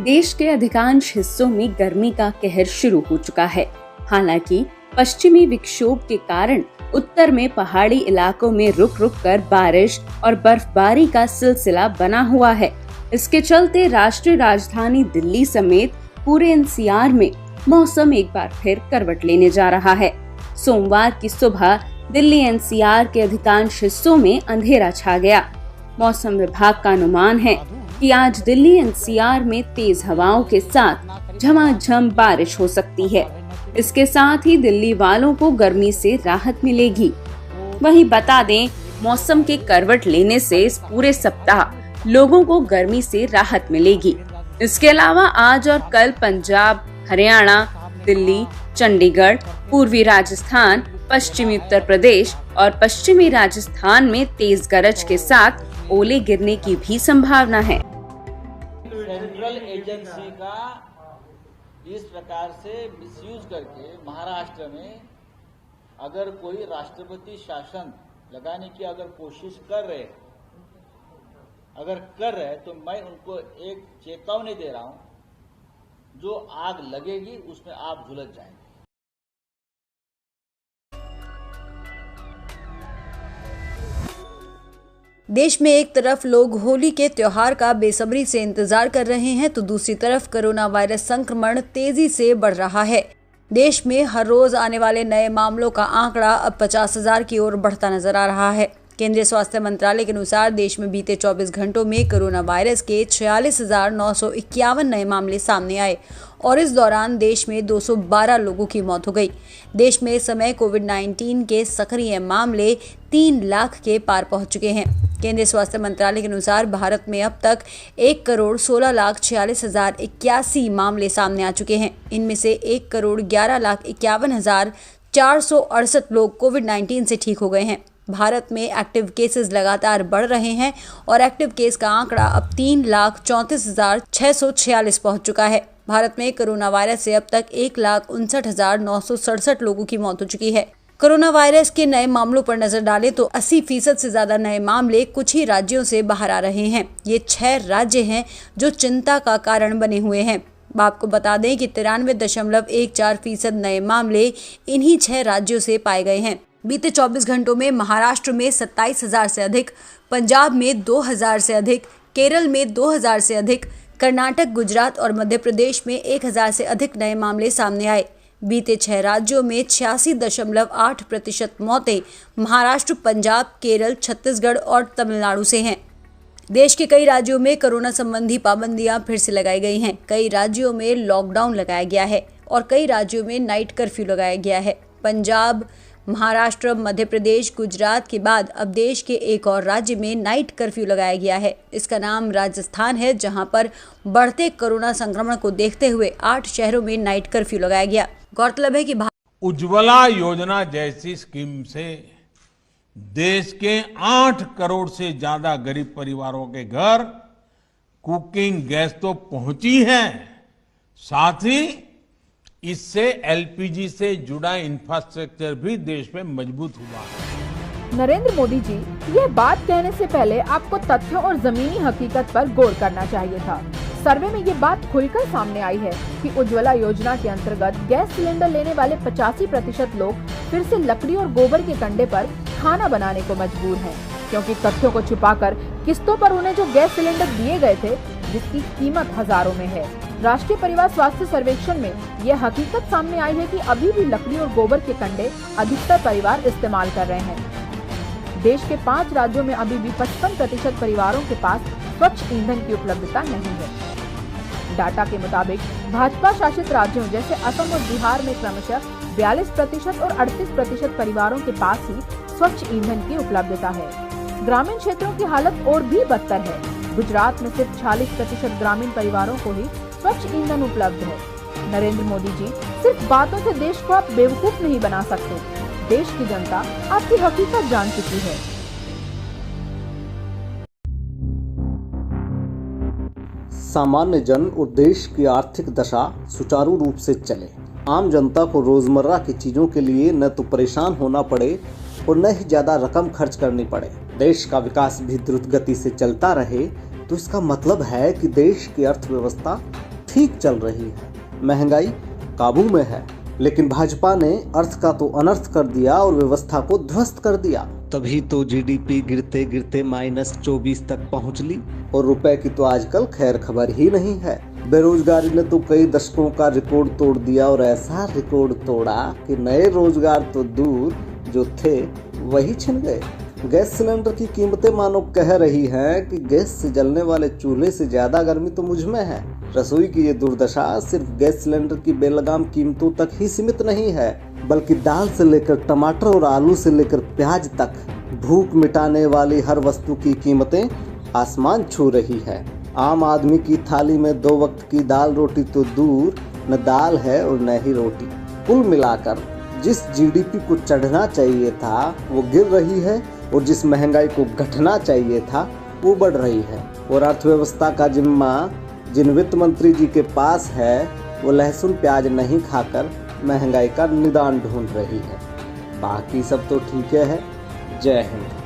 देश के अधिकांश हिस्सों में गर्मी का कहर शुरू हो चुका है। हालांकि पश्चिमी विक्षोभ के कारण उत्तर में पहाड़ी इलाकों में रुक रुक कर बारिश और बर्फबारी का सिलसिला बना हुआ है। इसके चलते राष्ट्रीय राजधानी दिल्ली समेत पूरे एनसीआर में मौसम एक बार फिर करवट लेने जा रहा है। सोमवार की सुबह दिल्ली एनसीआर के अधिकांश हिस्सों में अंधेरा छा गया। मौसम विभाग का अनुमान है कि आज दिल्ली एनसीआर में तेज हवाओं के साथ झमाझम बारिश हो सकती है। इसके साथ ही दिल्ली वालों को गर्मी से राहत मिलेगी। वहीं बता दें, मौसम के करवट लेने से इस पूरे सप्ताह लोगों को गर्मी से राहत मिलेगी। इसके अलावा आज और कल पंजाब, हरियाणा, दिल्ली, चंडीगढ़, पूर्वी राजस्थान, पश्चिमी उत्तर प्रदेश और पश्चिमी राजस्थान में तेज गरज के साथ ओले गिरने की भी संभावना है। सेंट्रल एजेंसी का इस प्रकार से मिसयूज करके महाराष्ट्र में अगर कोई राष्ट्रपति शासन लगाने की अगर कोशिश कर रहे तो मैं उनको एक चेतावनी दे रहा हूं, जो आग लगेगी उसमें आप झुलस जाएंगे। देश में एक तरफ लोग होली के त्योहार का बेसब्री से इंतजार कर रहे हैं, तो दूसरी तरफ कोरोना वायरस संक्रमण तेजी से बढ़ रहा है। देश में हर रोज आने वाले नए मामलों का आंकड़ा अब 50,000 की ओर बढ़ता नजर आ रहा है। केंद्रीय स्वास्थ्य मंत्रालय के अनुसार देश में बीते 24 घंटों में कोरोना वायरस के 46,951 नए मामले सामने आए और इस दौरान देश में 212 लोगों की मौत हो गई। देश में इस समय कोविड-19 के सक्रिय मामले 3 लाख के पार पहुंच चुके हैं। केंद्रीय स्वास्थ्य मंत्रालय के अनुसार भारत में अब तक 1,16,46,081 मामले सामने आ चुके हैं। इनमें से 1,11,51,468 लोग कोविड-19 से ठीक हो गए हैं। भारत में एक्टिव केसेस लगातार बढ़ रहे हैं और एक्टिव केस का आंकड़ा अब 3,34,646 पहुंच चुका है। भारत में कोरोना वायरस से अब तक 1,59,967 लोगों की मौत हो चुकी है। कोरोना वायरस के नए मामलों पर नजर डालें तो 80% से ज्यादा नए मामले कुछ ही राज्यों से बाहर आ रहे हैं। ये 6 राज्य हैं जो चिंता का कारण बने हुए हैं। आपको बता दें कि 93.14% नए मामले इन्हीं 6 राज्यों से पाए गए हैं। बीते 24 घंटों में महाराष्ट्र में 27,000 से अधिक, पंजाब में 2,000 से अधिक, केरल में 2,000 से अधिक, कर्नाटक, गुजरात और मध्य प्रदेश में 1,000 से अधिक नए मामले सामने आए। बीते 6 राज्यों में 86.8% मौतें महाराष्ट्र, पंजाब, केरल, छत्तीसगढ़ और तमिलनाडु से हैं। देश के कई राज्यों में कोरोना संबंधी पाबंदियां फिर से लगाई गई हैं। कई राज्यों में लॉकडाउन लगाया गया है और कई राज्यों में नाइट कर्फ्यू लगाया गया है। पंजाब, महाराष्ट्र, मध्य प्रदेश, गुजरात के बाद अब देश के एक और राज्य में नाइट कर्फ्यू लगाया गया है। इसका नाम राजस्थान है, जहां पर बढ़ते कोरोना संक्रमण को देखते हुए 8 शहरों में नाइट कर्फ्यू लगाया गया। गौरतलब है कि उज्ज्वला योजना जैसी स्कीम से देश के 8 करोड़ से ज्यादा गरीब परिवारों के घर कुकिंग गैस तो पहुंची है, साथ ही इससे एलपीजी से जुड़ा इंफ्रास्ट्रक्चर भी देश में मजबूत हुआ है। नरेंद्र मोदी जी, ये बात कहने से पहले आपको तथ्यों और जमीनी हकीकत पर गौर करना चाहिए था। सर्वे में ये बात खुलकर सामने आई है कि उज्ज्वला योजना के अंतर्गत गैस सिलेंडर लेने वाले 85% लोग फिर से लकड़ी और गोबर के कंडे पर खाना बनाने को मजबूर हैं, क्योंकि तथ्यों को छुपाकर किस्तों पर उन्हें जो गैस सिलेंडर दिए गए थे, जिसकी कीमत हजारों में है। राष्ट्रीय परिवार स्वास्थ्य सर्वेक्षण में यह हकीकत सामने आई है कि अभी भी लकड़ी और गोबर के कंडे अधिकतर परिवार इस्तेमाल कर रहे हैं। देश के 5 राज्यों में अभी भी 55% परिवारों के पास स्वच्छ ईंधन की उपलब्धता नहीं है। डाटा के मुताबिक भाजपा शासित राज्यों जैसे असम और बिहार में क्रमशः 42% और 38% परिवारों के पास ही स्वच्छ ईंधन की उपलब्धता है। ग्रामीण क्षेत्रों की हालत और भी बदतर है। गुजरात में सिर्फ 46% ग्रामीण परिवारों को ही स्वच्छ ईंधन उपलब्ध है। नरेंद्र मोदी जी, सिर्फ बातों से देश को आप बेवकूफ नहीं बना सकते। देश की जनता आपकी हकीकत जान चुकी है। सामान्य जन और देश की आर्थिक दशा सुचारू रूप से चले, आम जनता को रोजमर्रा की चीजों के लिए न तो परेशान होना पड़े और न ही ज्यादा रकम खर्च करनी पड़े, देश का विकास भी द्रुत गति से चलता रहे, तो इसका मतलब है कि देश की अर्थव्यवस्था ठीक चल रही है, महंगाई काबू में है। लेकिन भाजपा ने अर्थ का तो अनर्थ कर दिया और व्यवस्था को ध्वस्त कर दिया। तभी तो जीडीपी गिरते गिरते -24 तक पहुंच ली और रुपए की तो आजकल खैर खबर ही नहीं है। बेरोजगारी ने तो कई दशकों का रिकॉर्ड तोड़ दिया और ऐसा रिकॉर्ड तोड़ा कि नए रोजगार तो दूर, जो थे वही छिन गए। गैस सिलेंडर की कीमतें मानो कह रही हैं कि गैस से जलने वाले चूल्हे से ज्यादा गर्मी तो मुझ में है। रसोई की ये दुर्दशा सिर्फ गैस सिलेंडर की बेलगाम कीमतों तक ही सीमित नहीं है, बल्कि दाल से लेकर टमाटर और आलू से लेकर प्याज तक भूख मिटाने वाली हर वस्तु की कीमतें आसमान छू रही है। आम आदमी की थाली में 2 वक्त की दाल रोटी तो दूर, न दाल है और न ही रोटी। कुल मिलाकर जिस जीडीपी को चढ़ना चाहिए था वो गिर रही है और जिस महंगाई को घटना चाहिए था वो बढ़ रही है। और अर्थव्यवस्था का जिम्मा जिन वित्त मंत्री जी के पास है वो लहसुन प्याज नहीं खाकर महंगाई का निदान ढूंढ रही है। बाकी सब तो ठीक है। जय हिंद।